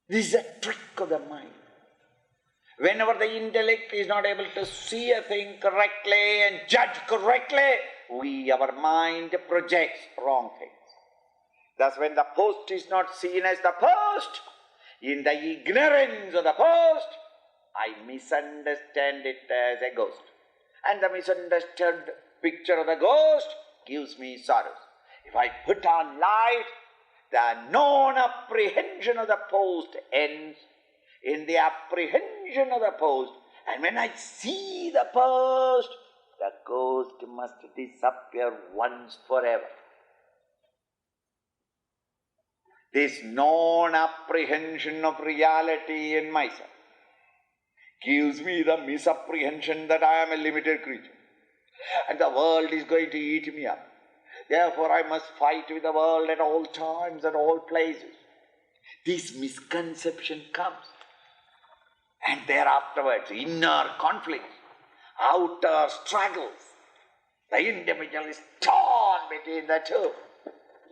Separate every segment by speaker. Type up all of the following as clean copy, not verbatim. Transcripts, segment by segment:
Speaker 1: This is a trick of the mind. Whenever the intellect is not able to see a thing correctly and judge correctly, our mind projects wrong things. Thus, when the post is not seen as the post, in the ignorance of the post, I misunderstand it as a ghost. And the misunderstood picture of the ghost gives me sorrows. If I put on light, the known apprehension of the post ends in the apprehension of the post. And when I see the post, the ghost must disappear once forever. This known apprehension of reality in myself gives me the misapprehension that I am a limited creature and the world is going to eat me up. Therefore, I must fight with the world at all times, at all places. This misconception comes. And thereafterwards, inner conflicts, outer struggles. The individual is torn between the two.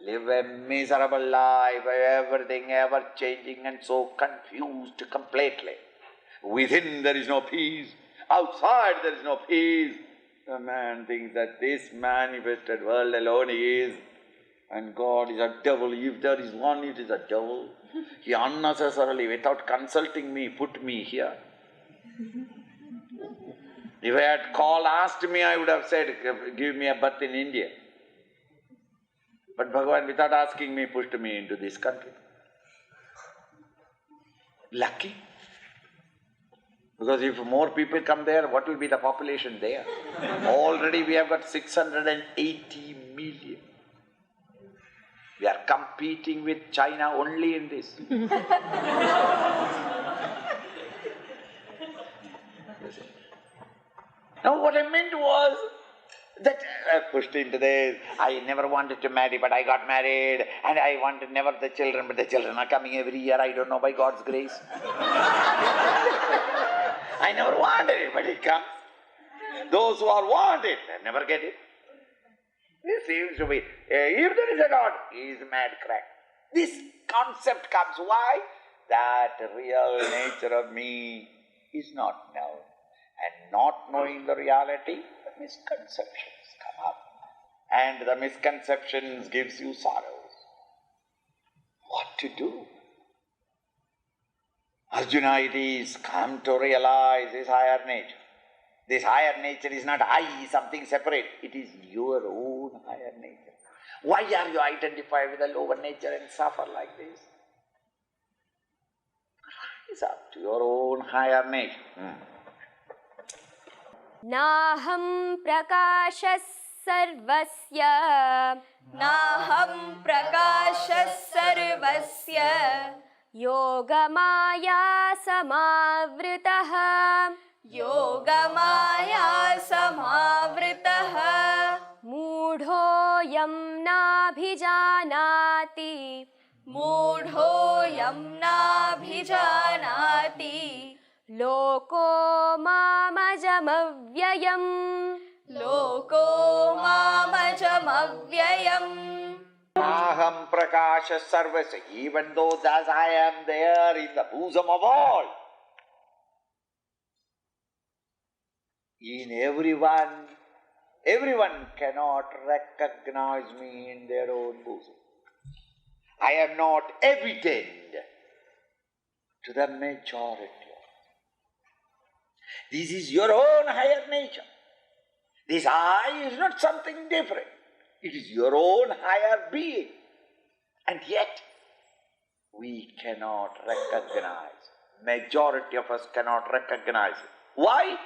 Speaker 1: Live a miserable life, everything ever changing and so confused completely. Within there is no peace, outside there is no peace. The man thinks that this manifested world alone is, and God is a devil. If there is one, it is a devil. He unnecessarily, without consulting me, put me here. If I had asked me, I would have said, give me a birth in India. But Bhagavan, without asking me, pushed me into this country. Lucky. Because if more people come there, what will be the population there? Already we have got 680 million. We are competing with China only in this. Now what I meant was that I pushed into this. I never wanted to marry, but I got married. And I wanted never the children, but the children are coming every year, I don't know, by God's grace. I never wanted it, but it comes. Those who are wanted, they never get it. This seems to be, if there is a God, he is mad crack. This concept comes. Why? That real nature of me is not known. And not knowing the reality, the misconceptions come up. And the misconceptions gives you sorrows. What to do? Arjuna, it is come to realize his higher nature. This higher nature is not I, something separate. It is your own higher nature. Why are you identified with the lower nature and suffer like this? Rise up to your own higher nature.
Speaker 2: Naham prakashas sarvasya,
Speaker 3: Naham prakashas sarvasya,
Speaker 2: yogamaya samavritah,
Speaker 3: yogamaya samavritah,
Speaker 2: mudhoyam nabhijanati,
Speaker 3: mudhoyam nabhijanati,
Speaker 2: loko mamajamavyayam,
Speaker 3: loko mamajamavyayam.
Speaker 1: Aham prakasha sarvasya. Even though thus I am there in the bosom of all, in everyone cannot recognize me in their own bosom. I am not evident to the majority. This is your own higher nature. This I is not something different. It is your own higher being. And yet, we cannot recognize. Majority of us cannot recognize it. Why?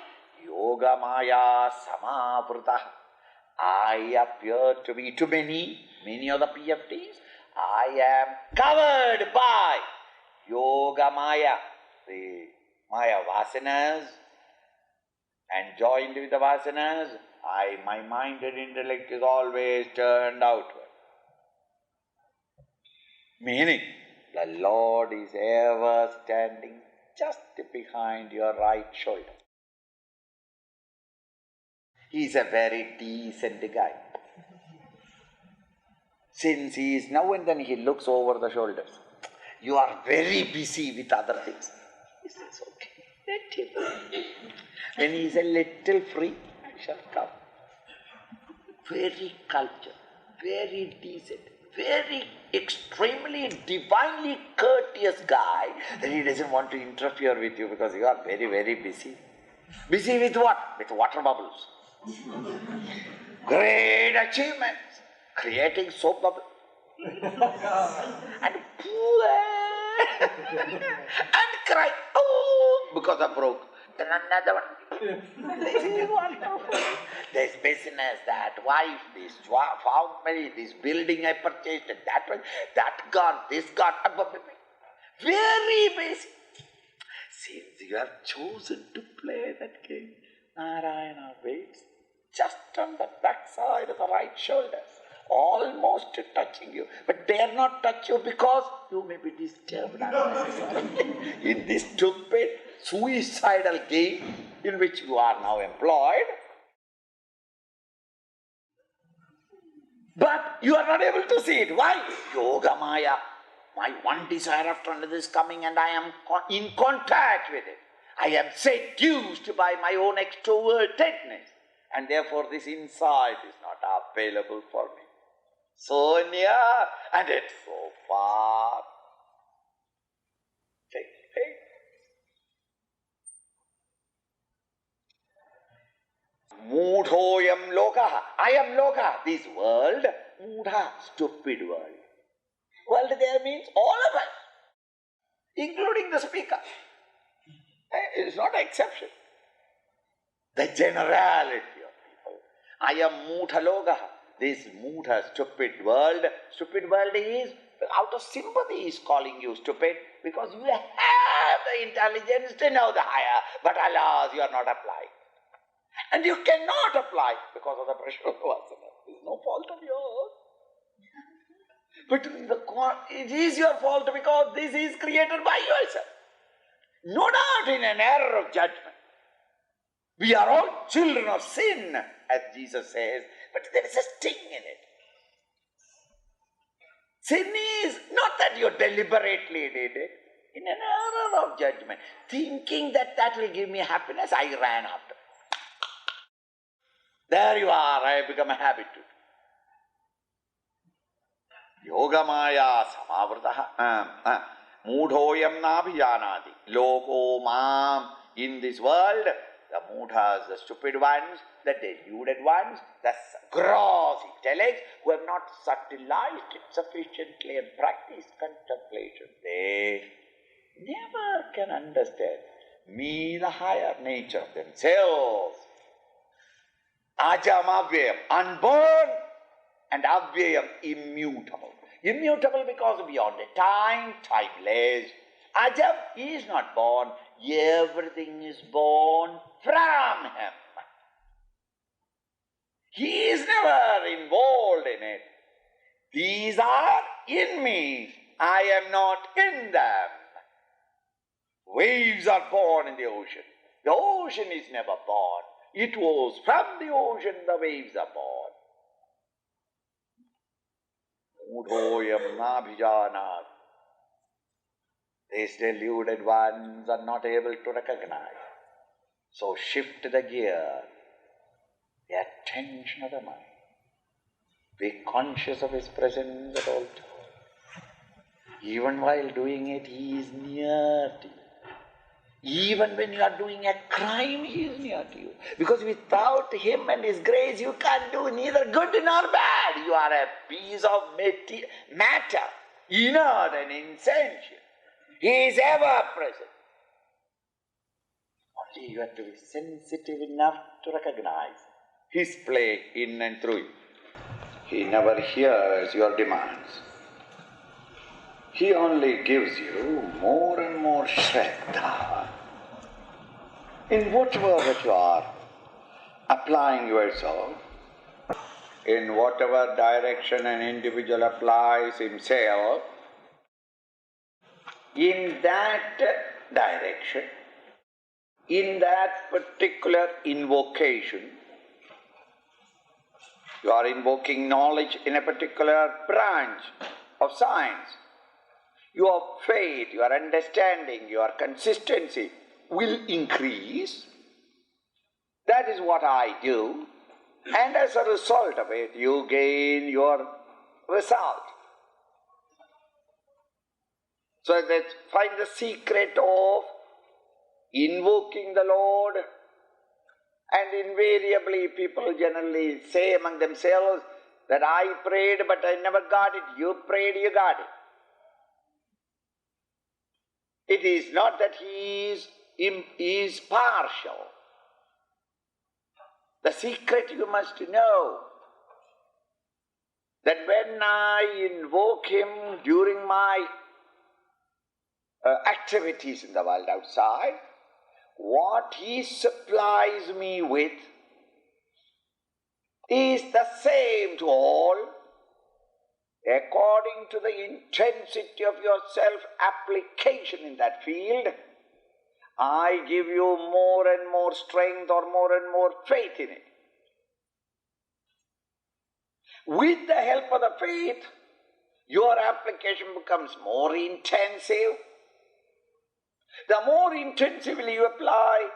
Speaker 1: Yoga Maya Samavrita. I appear to be to many of the PFTs. I am covered by Yoga Maya, the Maya Vasanas, and joined with the Vasanas, my mind and intellect is always turned outward. Meaning, the Lord is ever standing just behind your right shoulder. He is a very decent guy. Since he is now and then he looks over the shoulders. You are very busy with other things. He says, okay, let him. When he is a little free, I shall come. Very cultured, very decent, very extremely divinely courteous guy that he doesn't want to interfere with you because you are very, very busy. Busy with what? With water bubbles. Great achievements. Creating soap bubble. And and cry, oh, because I broke. Then another one. This is wonderful. This business, that wife, this family, this building I purchased, and that gone, this gone. Very busy. Since you have chosen to play that game, Narayana waits just on the backside of the right shoulders, almost touching you. But dare not touch you because you may be disturbed unnecessarily in this stupid, suicidal game in which you are now employed. But you are not able to see it. Why? Yoga Maya. My one desire after another is coming and I am in contact with it. I am seduced by my own extrovertedness. And therefore this insight is not available for me. So near and it's so far. Mudhoyam loka. I am loka. This world, mudha, stupid world. World there means all of us, including the speaker. It is not an exception. The generality of people. I am mudha loka. This mudha, stupid world is, out of sympathy is calling you stupid because you have the intelligence to know the higher, but alas, you are not applying. And you cannot apply because of the pressure of vasana. It is no fault of yours. But it is your fault because this is created by yourself. No doubt in an error of judgment. We are all children of sin, as Jesus says, but there is a sting in it. Sin is not that you deliberately did it. In an error of judgment, thinking that will give me happiness, I ran after it. There you are, I have become a habit to it. Yoga Maya Samavritaha Mudhoyam Nabhijanati Loko Mam. In this world, the mudhas, the stupid ones, the deluded ones, the gross intellects who have not subtilized it sufficiently and practiced contemplation, they never can understand me, the higher nature of themselves. Ajam Avyayam, unborn, and Avyayam, immutable. Immutable because beyond a time, timeless. Ajam, he is not born, everything is born from him. He is never involved in it. These are in me, I am not in them. Waves are born in the ocean. The ocean is never born. It was from the ocean the waves are born. Mudhoyam nabhijanat. These deluded ones are not able to recognize. So shift the gear, the attention of the mind. Be conscious of his presence at all times. Even while doing it, He is near to you. Even when you are doing a crime, He is near to you. Because without Him and His grace, you can't do neither good nor bad. You are a piece of matter, inert and insentient. He is ever present. Only you have to be sensitive enough to recognize His play in and through you. He never hears your demands. He only gives you more and more shraddha in whatever that you are applying yourself, in whatever direction an individual applies himself, in that direction, in that particular invocation. You are invoking knowledge in a particular branch of science. Your faith, your understanding, your consistency will increase. That is what I do. And as a result of it, you gain your result. So let's find the secret of invoking the Lord. And invariably people generally say among themselves that I prayed but I never got it. You prayed, you got it. It is not that he is partial. The secret you must know, that when I invoke him during my activities in the world outside, what he supplies me with is the same to all, according to the intensity of your self-application in that field. I give you more and more strength or more and more faith in it. With the help of the faith, your application becomes more intensive. The more intensively you apply,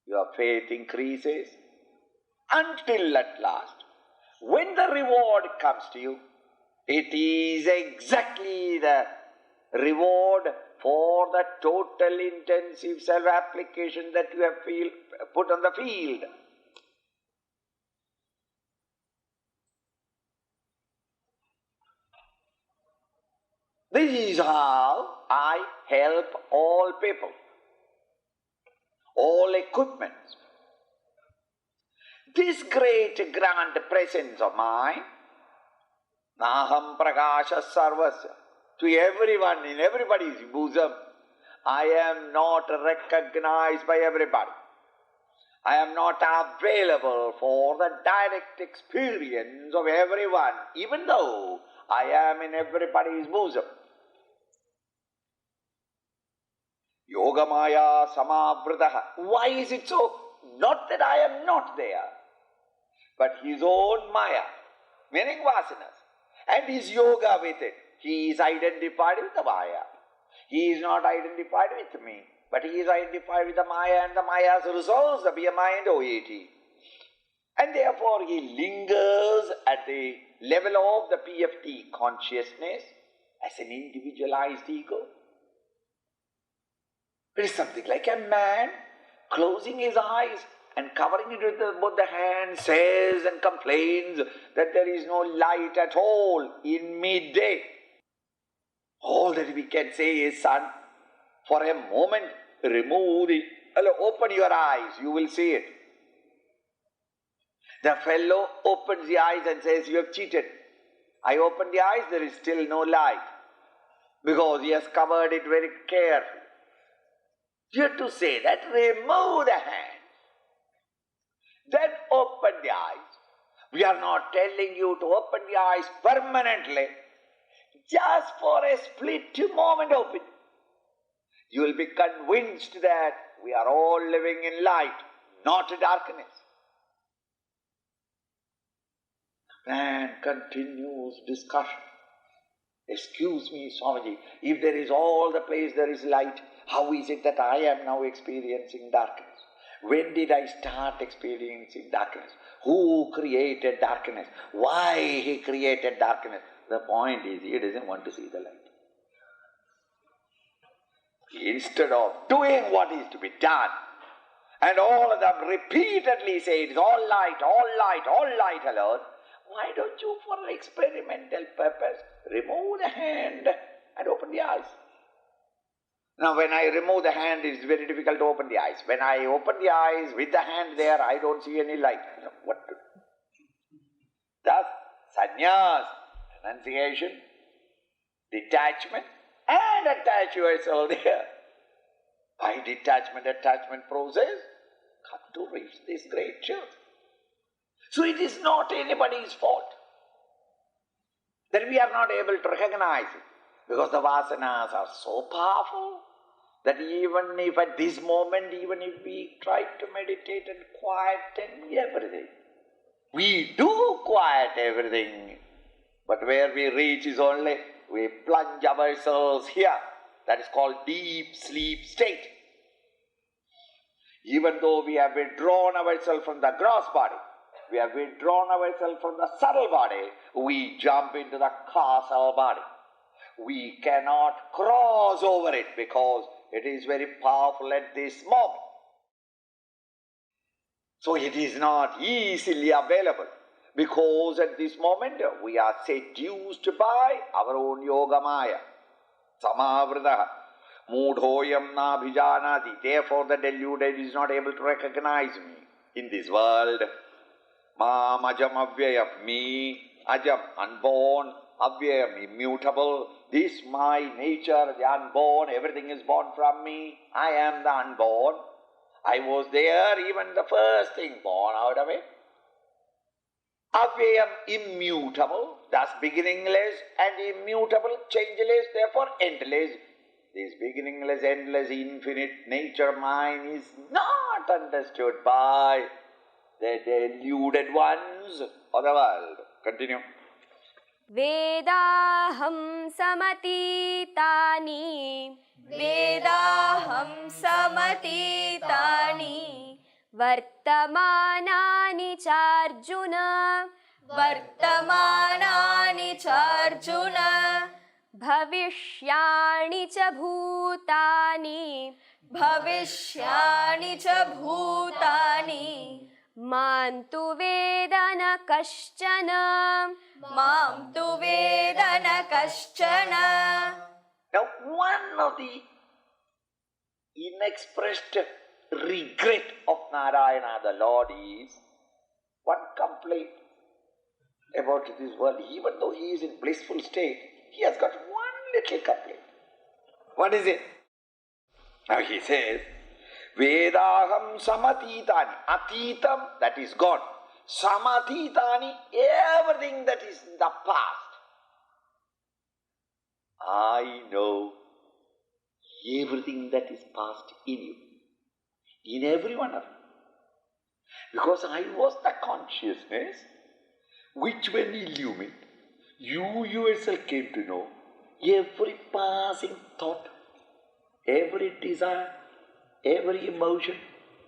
Speaker 1: your faith increases until at last, when the reward comes to you, it is exactly the reward for the total intensive self-application that you have put on the field. This is how I help all people, all equipments. This great grand presence of mine, Naham Prakasha Sarvasya, to everyone, in everybody's bosom, I am not recognized by everybody. I am not available for the direct experience of everyone, even though I am in everybody's bosom. Yogamaya Samavrataha. Why is it so? Not that I am not there, but his own Maya, meaning vasanas, and his yoga with it. He is identified with the Maya. He is not identified with me, but he is identified with the Maya, and the Maya's results, the BMI and OAT. And therefore he lingers at the level of the PFT consciousness as an individualized ego. It is something like a man closing his eyes and covering it with both the hands, says and complains that there is no light at all in midday. All that we can say is, son, for a moment open your eyes, you will see it. The fellow opens the eyes and says, you have cheated. I open the eyes, there is still no light, because he has covered it very carefully. You have to say that, remove the hands, then open the eyes. We are not telling you to open the eyes permanently, just for a split moment open. You will be convinced that we are all living in light, not darkness. Man continues discussion. Excuse me, Swamiji, if there is all the place there is light, how is it that I am now experiencing darkness? When did I start experiencing darkness? Who created darkness? Why he created darkness? The point is, he doesn't want to see the light. Instead of doing what is to be done, and all of them repeatedly say it is all light, all light, all light alone, why don't you, for experimental purpose, remove the hand and open the eyes? Now when I remove the hand, it is very difficult to open the eyes. When I open the eyes with the hand there, I don't see any light. What to do? Thus, sannyas, renunciation, detachment, and attach yourself there. By detachment, attachment process, come to reach this great truth. So it is not anybody's fault that we are not able to recognize it, because the vasanas are so powerful that even if at this moment, even if we try to meditate and quieten everything, we do quiet everything, but where we reach is only we plunge ourselves here. That is called deep sleep state. Even though we have withdrawn ourselves from the gross body, we have withdrawn ourselves from the subtle body, we jump into the causal body. We cannot cross over it because it is very powerful at this moment. So it is not easily available, because at this moment we are seduced by our own yoga maya. Samavritaha. Mudhoyam na bhijanati. Therefore the deluded is not able to recognize me in this world. Mam ajam avyayam. Me, ajam, unborn, avyayam, immutable. This my nature, the unborn, everything is born from me. I am the unborn. I was there, even the first thing born out of it. Avyayam, immutable, thus beginningless and immutable, changeless, therefore endless. This beginningless, endless, infinite nature mine is not understood by the deluded ones of the world. Continue.
Speaker 2: Vedaham samatitani
Speaker 3: Vedaham samatitani
Speaker 2: Vartamanani charjuna
Speaker 3: Vartamanani charjuna
Speaker 2: Bhavishyani cha bhutani
Speaker 3: Bhavishyani cha bhutani
Speaker 2: Mantu vedana kaschana
Speaker 3: Mam tu vedana kaschana.
Speaker 1: Now one of the inexpressed regret of Narayana, the Lord, is one complaint about this world. Even though he is in blissful state, he has got one little complaint. What is it? Now he says, Vedaham samatitani. Atitam, that is God. Samatitani, everything that is in the past. I know everything that is past in you, in every one of you. Because I was the consciousness which, when illumined, you yourself came to know every passing thought, every desire, every emotion,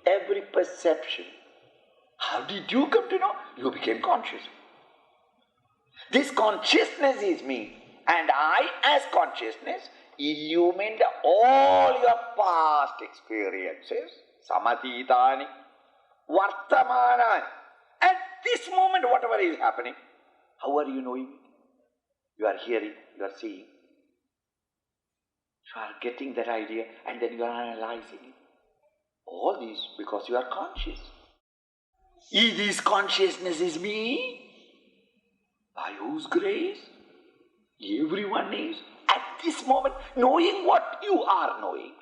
Speaker 1: every perception. How did you come to know? You became conscious. This consciousness is me, and I, as consciousness, illumined all your past experiences, samatitani, vartamanani. At this moment, whatever is happening, how are you knowing it? You are hearing, you are seeing. You are getting that idea, and then you are analyzing it. All this because you are conscious. This consciousness is me, by whose grace everyone is at this moment knowing what you are knowing.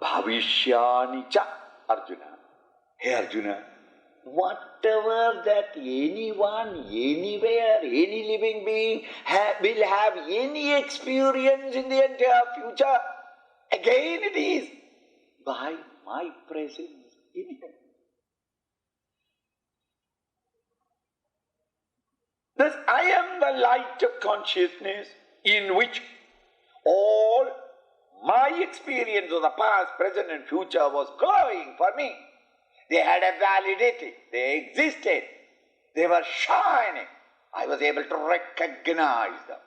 Speaker 1: Bhavishyani cha Arjuna. Hey Arjuna, whatever that anyone, anywhere, any living being will have any experience in the entire future, again it is by my presence in him. Thus I am the light of consciousness in which all my experience of the past, present and future was glowing for me. They had a validity. They existed. They were shining. I was able to recognize them.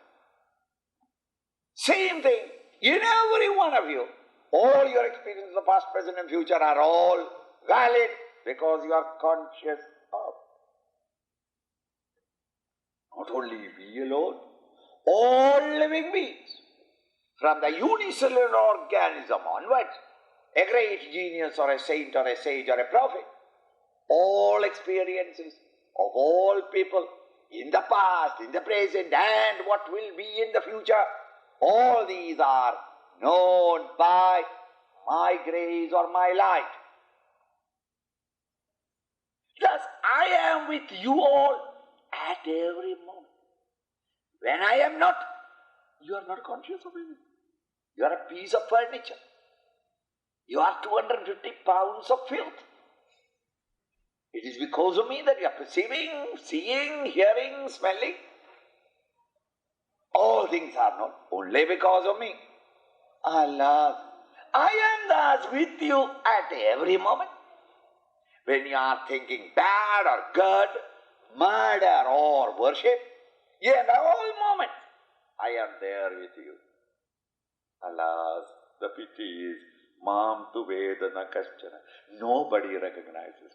Speaker 1: Same thing in every one of you. All your experiences of past, present and future are all valid because you are conscious of. Not only we alone, all living beings. From the unicellular organism onwards, a great genius or a saint or a sage or a prophet, all experiences of all people in the past, in the present and what will be in the future, all these are known by my grace or my light. Thus, I am with you all at every moment. When I am not, you are not conscious of anything. You are a piece of furniture. You are 250 pounds of filth. It is because of me that you are perceiving, seeing, hearing, smelling. All things are not only because of me. Allah, I am thus with you at every moment. When you are thinking bad or good, murder or worship, in all moments, I am there with you. Alas, the pity is, Mam tu Vedana Kaschana. Nobody recognizes.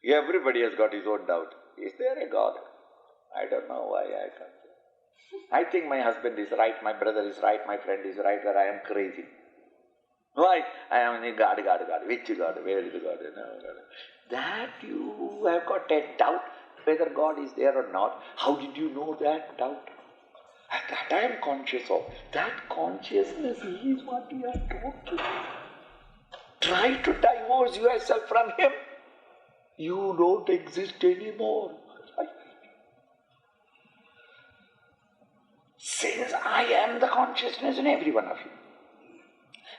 Speaker 1: Everybody has got his own doubt. Is there a God? I don't know why I can't say. I think my husband is right, my brother is right, my friend is right, that I am crazy. Why? I am God. Which God? Where is the God? No, God. That you have got a doubt whether God is there or not. How did you know that doubt? That I am conscious of. That consciousness is what we are talking. Try to divorce yourself from Him. You don't exist anymore. Since I am the consciousness in every one of you,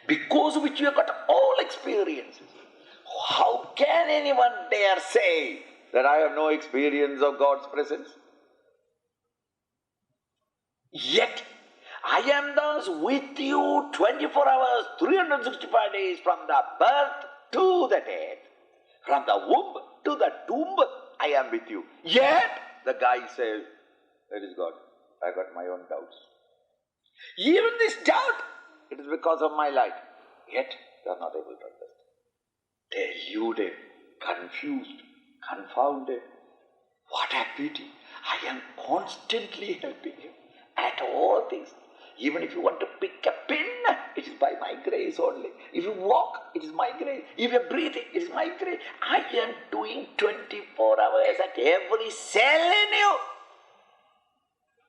Speaker 1: because of which you have got all experiences, how can anyone dare say that I have no experience of God's presence? Yet, I am thus with you 24 hours, 365 days from the birth to the death. From the womb to the tomb, I am with you. Yet, the guy says, where is God? I got my own doubts. Even this doubt, it is because of my light. Yet, they are not able to understand. Deluded, confused, confounded. What a pity. I am constantly helping you at all things. Even if you want to pick a pin, it is by my grace only. If you walk, it is my grace. If you are breathing, it is my grace. I am doing 24 hours at every cell in you.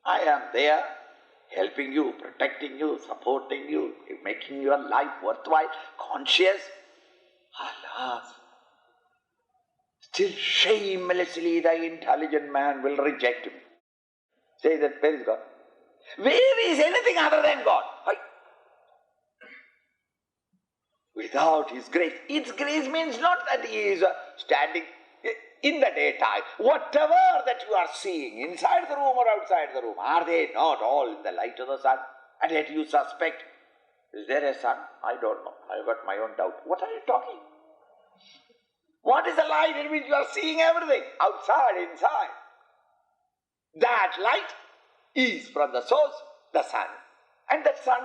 Speaker 1: I am there, helping you, protecting you, supporting you, making your life worthwhile, conscious. Alas, still shamelessly the intelligent man will reject me. Say that, where is God? Where is anything other than God? Without His grace. His grace means not that He is standing in the daytime. Whatever that you are seeing, inside the room or outside the room, are they not all in the light of the sun? And yet you suspect, is there a sun? I don't know. I've got my own doubt. What are you talking? What is the light in which you are seeing everything? Outside, inside. That light is from the source, the sun. And that sun,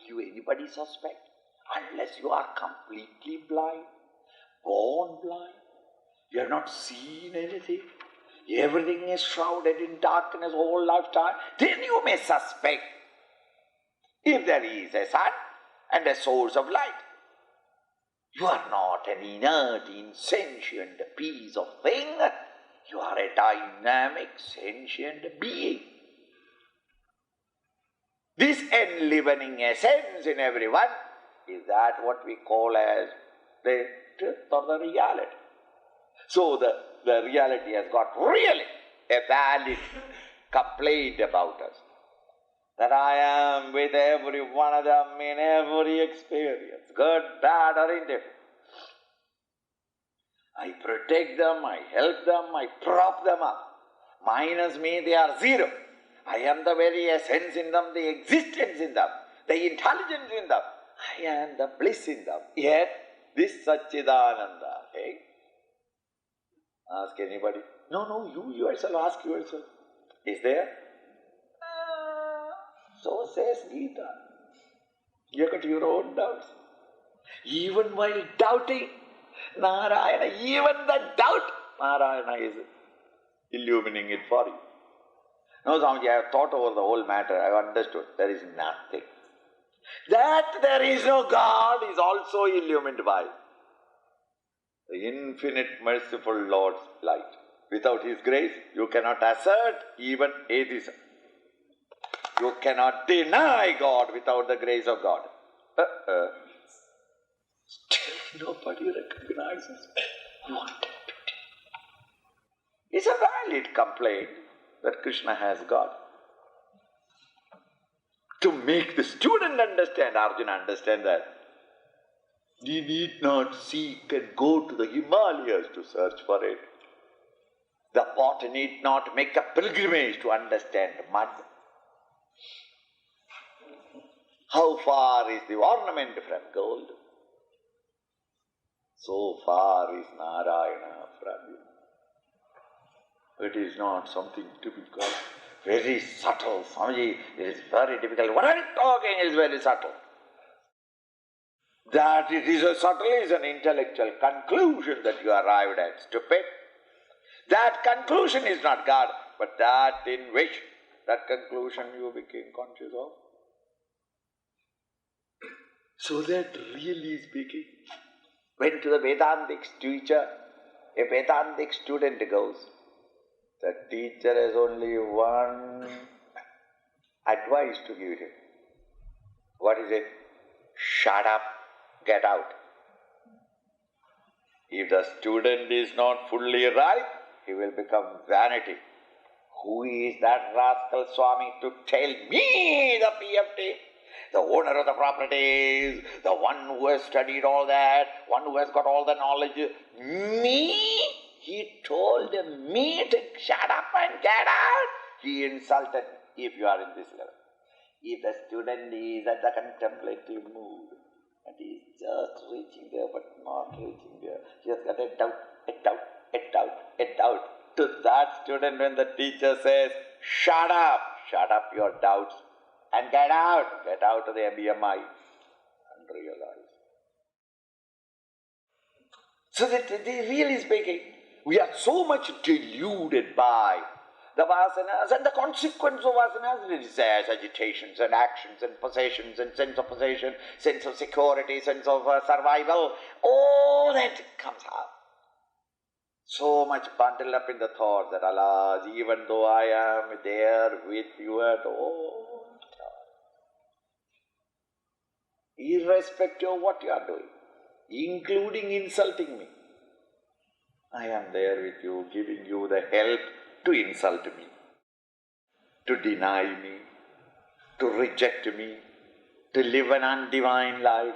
Speaker 1: you anybody suspect? Unless you are completely blind, born blind. You have not seen anything. Everything is shrouded in darkness whole lifetime. Then you may suspect if there is a sun and a source of light. You are not an inert, insentient piece of thing. You are a dynamic, sentient being. This enlivening essence in everyone, is that what we call as the truth or the reality? So the reality has got really a valid complaint about us. That I am with every one of them in every experience, good, bad or indifferent. I protect them, I help them, I prop them up. Minus me, they are zero. I am the very essence in them, the existence in them, the intelligence in them. I am the bliss in them. Yet, This Satchidananda, hey? Ask anybody. No, you yourself, ask yourself. Is there? So says Gita. You got your own doubts. Even while doubting Narayana, even the doubt, Narayana is illuminating it for you. No, Swamiji, I have thought over the whole matter. I have understood. There is nothing. That there is no God is also illumined by the infinite merciful Lord's light. Without His grace, you cannot assert even atheism. You cannot deny God without the grace of God. Still nobody recognizes what to do. It's a valid complaint that Krishna has God. To make the student understand, Arjuna understand that he need not seek and go to the Himalayas to search for it. The potter need not make a pilgrimage to understand mud. How far is the ornament from gold? So far is Narayana from you. It is not something typical, very subtle. Swamiji, it is very difficult. What I'm talking is very subtle. That it is a subtle is an intellectual conclusion that you arrived at, stupid. That conclusion is not God, but that in which that conclusion you became conscious of. So that really speaking, when to the Vedantic teacher, a Vedantic student goes, the teacher has only one advice to give him. What is it? Shut up, get out. If the student is not fully ripe, he will become vanity. Who is that rascal Swami to tell me, the PFT, the owner of the properties, the one who has studied all that, one who has got all the knowledge? Me? He told me to shut up and get out. He insulted me, if you are in this level. If the student is at the contemplative mood, and he is just reaching there but not reaching there, he has got a doubt. To that student, when the teacher says, shut up your doubts and get out of the BMI and realize. So that really speaking, we are so much deluded by the vasanas and the consequence of vasanas, desires, agitations and actions and possessions and sense of possession, sense of security, sense of survival, all that comes out. So much bundled up in the thought that, alas, even though I am there with you at all times, irrespective of what you are doing, including insulting me, I am there with you, giving you the help to insult me, to deny me, to reject me, to live an undivine life,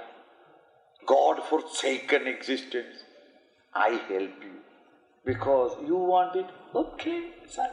Speaker 1: God-forsaken existence. I help you. Because you want it, okay, son.